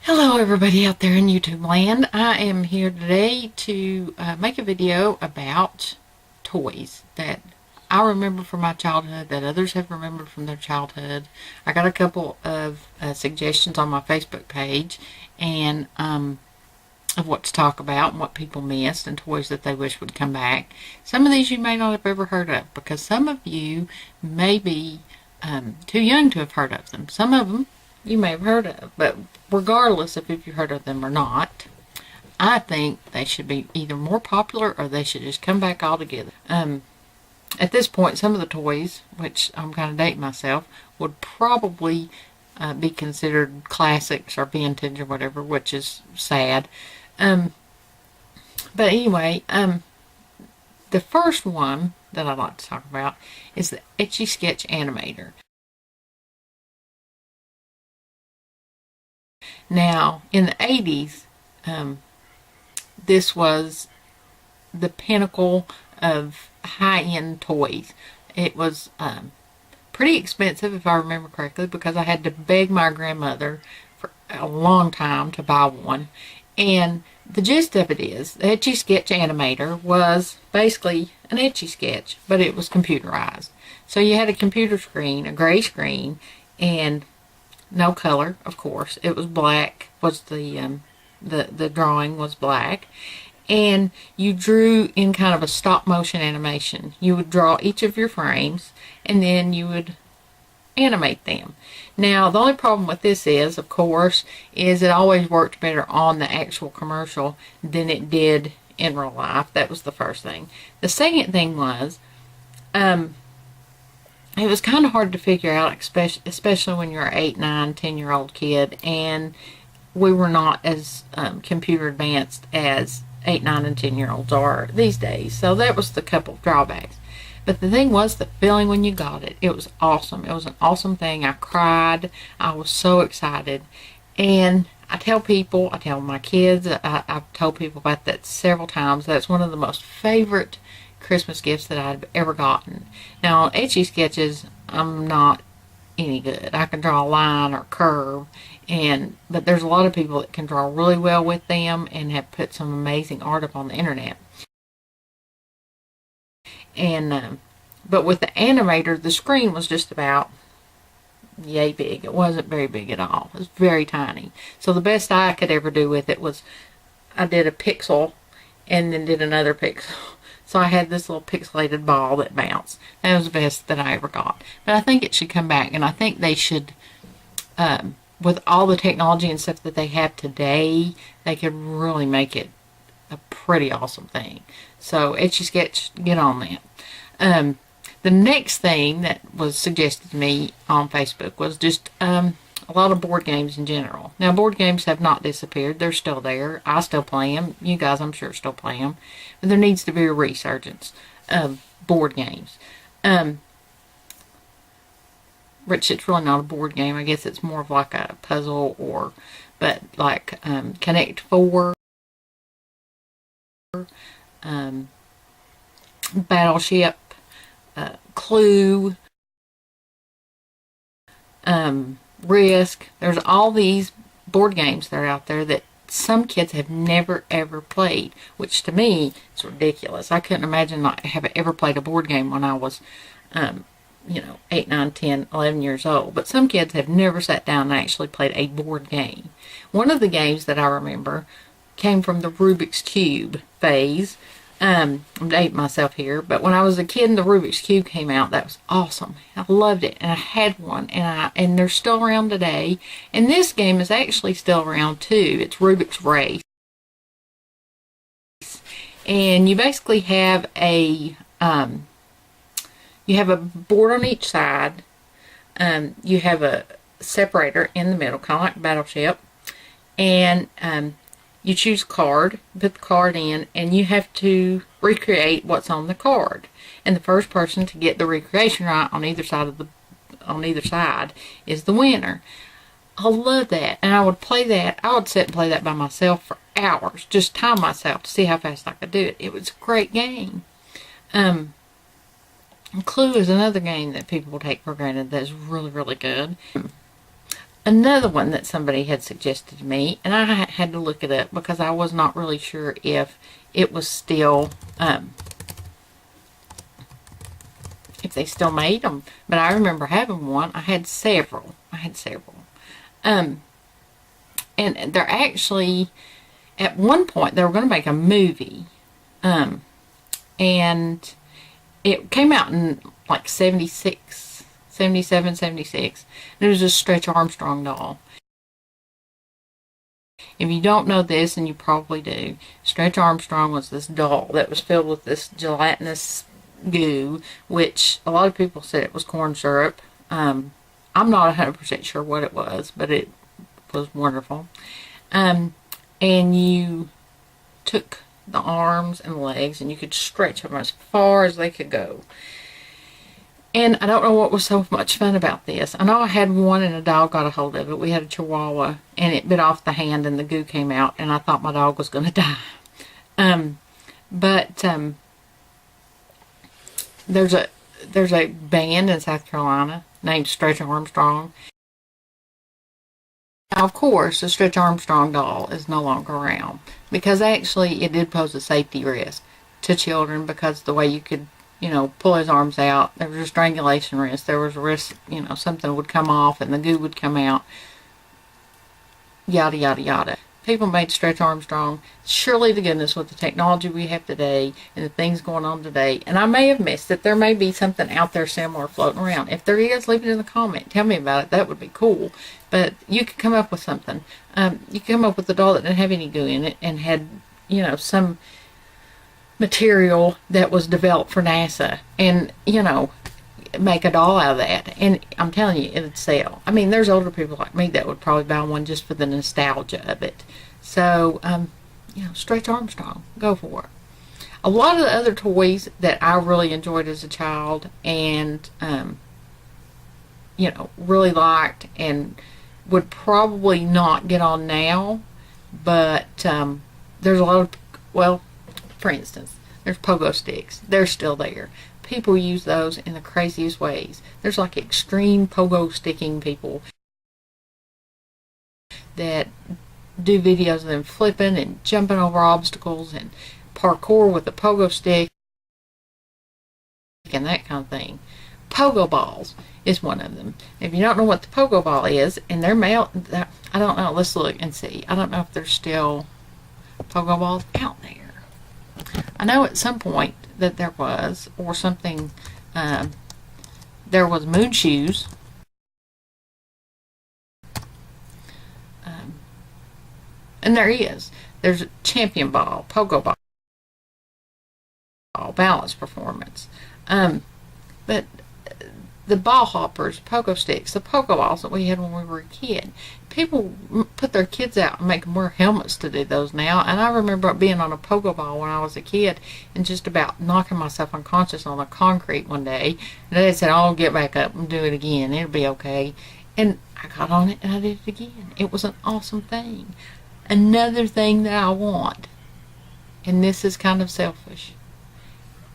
Hello everybody out there in YouTube land. I am here today to make a video about toys that I remember from my childhood, that others have remembered from their childhood. I got a couple of suggestions on my Facebook page and of what to talk about and what people missed and toys that they wish would come back. Some of these you may not have ever heard of because some of you may be too young to have heard of them. Some of them you may have heard of, but regardless of if you heard of them or not, I think they should be either more popular or they should just come back altogether. At this point, some of the toys, which I'm kind of dating myself, would probably be considered classics or vintage or whatever, which is sad. But anyway, the first one that I'd like to talk about is the Etch a Sketch Animator. Now, in the 80s, this was the pinnacle of high-end toys. It was pretty expensive, if I remember correctly, because I had to beg my grandmother for a long time to buy one. And the gist of it is, the Etch a Sketch Animator was basically an Etch-a-Sketch, but it was computerized. So you had a computer screen, a gray screen, and no color, of course. It was black. Was the drawing was black, and you drew in kind of a stop motion animation. You would draw each of your frames, and then you would animate them. Now, the only problem with this is, of course, is it always worked better on the actual commercial than it did in real life. That was the first thing. The second thing was, it was kind of hard to figure out, especially when you're an 8, 9, 10-year-old kid, and we were not as computer advanced as 8, 9, and 10-year-olds are these days. So that was the couple of drawbacks. But the thing was the feeling when you got it. It was awesome. It was an awesome thing. I cried. I was so excited. And I tell my kids, I've told people about that several times. That's one of the most favorite Christmas gifts that I've ever gotten. Now, on Etchy Sketches, I'm not any good. I can draw a line or curve, but there's a lot of people that can draw really well with them and have put some amazing art up on the internet. And but with the animator, the screen was just about yay big. It wasn't very big at all. It was very tiny. So the best I could ever do with it was I did a pixel and then did another pixel. So I had this little pixelated ball that bounced. That was the best that I ever got. But I think it should come back, and I think they should, with all the technology and stuff that they have today, they could really make it a pretty awesome thing. So Etch a Sketch, get on that. The next thing that was suggested to me on Facebook was just a lot of board games in general. Now, board games have not disappeared. They're still there. I still play them. You guys, I'm sure, still play them. But there needs to be a resurgence of board games. Which it's really not a board game. I guess it's more of like a puzzle but like Connect 4, Battleship, Clue, Risk. There's all these board games that are out there that some kids have never ever played, which to me is ridiculous. I couldn't imagine not having ever played a board game when I was 8, 9, 10, 11 years old. But some kids have never sat down and actually played a board game. One of the games that I remember came from the Rubik's Cube phase. I'm dating myself here, but when I was a kid and the Rubik's Cube came out, that was awesome. I loved it, and I had one, and they're still around today. And this game is actually still around too. It's Rubik's Race, and you basically have a board on each side. You have a separator in the middle, kind of like Battleship, and you choose a card, put the card in, and you have to recreate what's on the card. And the first person to get the recreation right on either side is the winner. I love that, and I would play that. I would sit and play that by myself for hours, just time myself to see how fast I could do it. It was a great game. Clue is another game that people take for granted that's really, really good. Another one that somebody had suggested to me, and I had to look it up because I was not really sure if it was still, if they still made them. But I remember having one. I had several. And they're actually, at one point, they were going to make a movie. And it came out in like 76, 77, 76. And it was a Stretch Armstrong doll. If you don't know this, and you probably do, Stretch Armstrong was this doll that was filled with this gelatinous goo, which a lot of people said it was corn syrup. I'm not 100% sure what it was, but it was wonderful. And you took the arms and legs and you could stretch them as far as they could go. And I don't know what was so much fun about this. I know I had one and a dog got a hold of it. We had a Chihuahua and it bit off the hand and the goo came out and I thought my dog was going to die. There's a band in South Carolina named Stretch Armstrong. Now, of course, the Stretch Armstrong doll is no longer around because actually it did pose a safety risk to children because the way you could, pull his arms out, there was a strangulation risk. There was a risk, something would come off and the goo would come out. Yada, yada, yada. People made Stretch Armstrong. Surely to goodness with the technology we have today and the things going on today. And I may have missed it. There may be something out there similar floating around. If there is, leave it in the comment. Tell me about it. That would be cool. But you could come up with something. You could come up with a doll that didn't have any goo in it and had, some material that was developed for NASA. And, make a doll out of that. And I'm telling you, it'd sell. I mean, there's older people like me that would probably buy one just for the nostalgia of it. So, Stretch Armstrong, go for it. A lot of the other toys that I really enjoyed as a child and, really liked and would probably not get on now, but there's a lot of, for instance, there's pogo sticks. They're still there. People use those in the craziest ways. There's like extreme pogo sticking people that do videos of them flipping and jumping over obstacles and parkour with a pogo stick and that kind of thing. Pogo balls is one of them. If you don't know what the pogo ball is, and they're I don't know. Let's look and see. I don't know if there's still pogo balls out there. I know at some point that there was, or something, there was moon shoes. And there's a champion ball, pogo ball, balance performance. But the ball hoppers, pogo sticks, the pogo balls that we had when we were a kid. People put their kids out and make them wear helmets to do those now. And I remember being on a pogo ball when I was a kid and just about knocking myself unconscious on the concrete one day. And they said, "Oh, get back up and do it again. It'll be okay." And I got on it and I did it again. It was an awesome thing. Another thing that I want, and this is kind of selfish,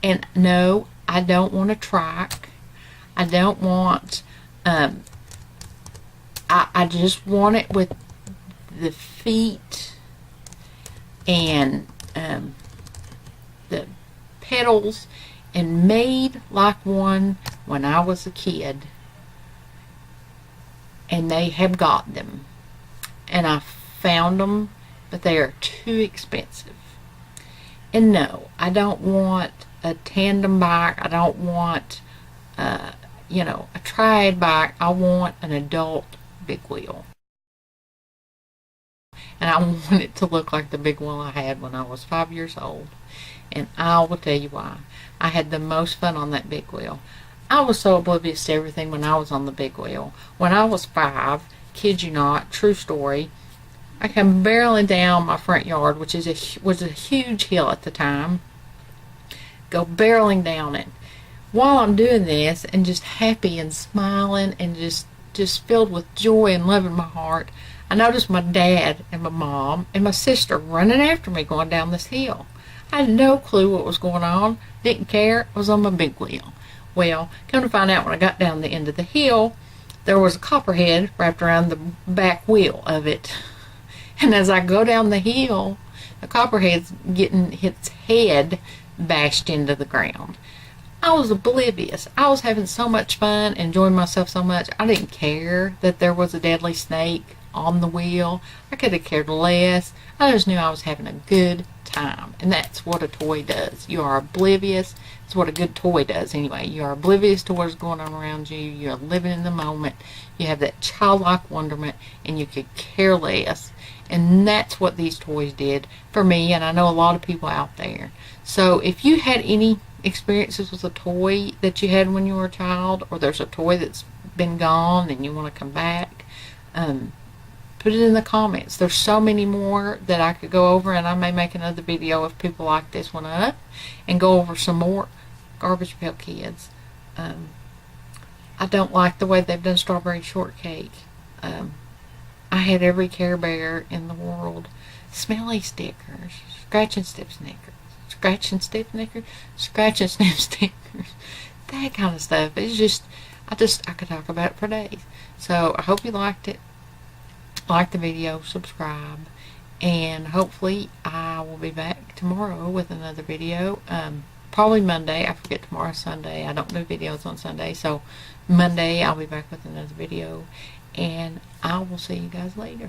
and no, I don't want a trike. I don't want, I just want it with the feet and the pedals, and made like one when I was a kid. And they have got them. And I found them, but they are too expensive. And no, I don't want a tandem bike. I don't want, a triad bike. I want an adult big wheel. And I want it to look like the big wheel I had when I was 5 years old. And I will tell you why. I had the most fun on that big wheel. I was so oblivious to everything when I was on the big wheel. When I was 5, kid you not, true story, I came barreling down my front yard, which was a huge hill at the time. Go barreling down it. While I'm doing this and just happy and smiling and just filled with joy and love in my heart, I noticed my dad and my mom and my sister running after me going down this hill. I had no clue what was going on. Didn't care. I was on my big wheel. Well, come to find out when I got down the end of the hill, there was a copperhead wrapped around the back wheel of it. And as I go down the hill, the copperhead's getting its head bashed into the ground. I was oblivious. I was having so much fun, enjoying myself so much. I didn't care that there was a deadly snake on the wheel. I could have cared less. I just knew I was having a good time. And that's what a toy does. You are oblivious. It's what a good toy does anyway. You are oblivious to what's going on around you. You're living in the moment. You have that childlike wonderment, and you could care less. And that's what these toys did for me, and I know a lot of people out there. So if you had any experiences with a toy that you had when you were a child, or there's a toy that's been gone and you want to come back, put it in the comments. There's so many more that I could go over, and I may make another video if people like this one up and go over some more Garbage Pail Kids. I don't like the way they've done strawberry shortcake. I had every Care Bear in the world. Smelly stickers, scratch and sniff stickers, scratch and sniff stickers, scratch and sniff stickers, that kind of stuff. It's just, I could talk about it for days. So I hope you liked it. Like the video, subscribe, and hopefully I will be back tomorrow with another video. Probably Monday. I forget tomorrow's Sunday. I don't do videos on Sunday, so Monday I'll be back with another video, and I will see you guys later.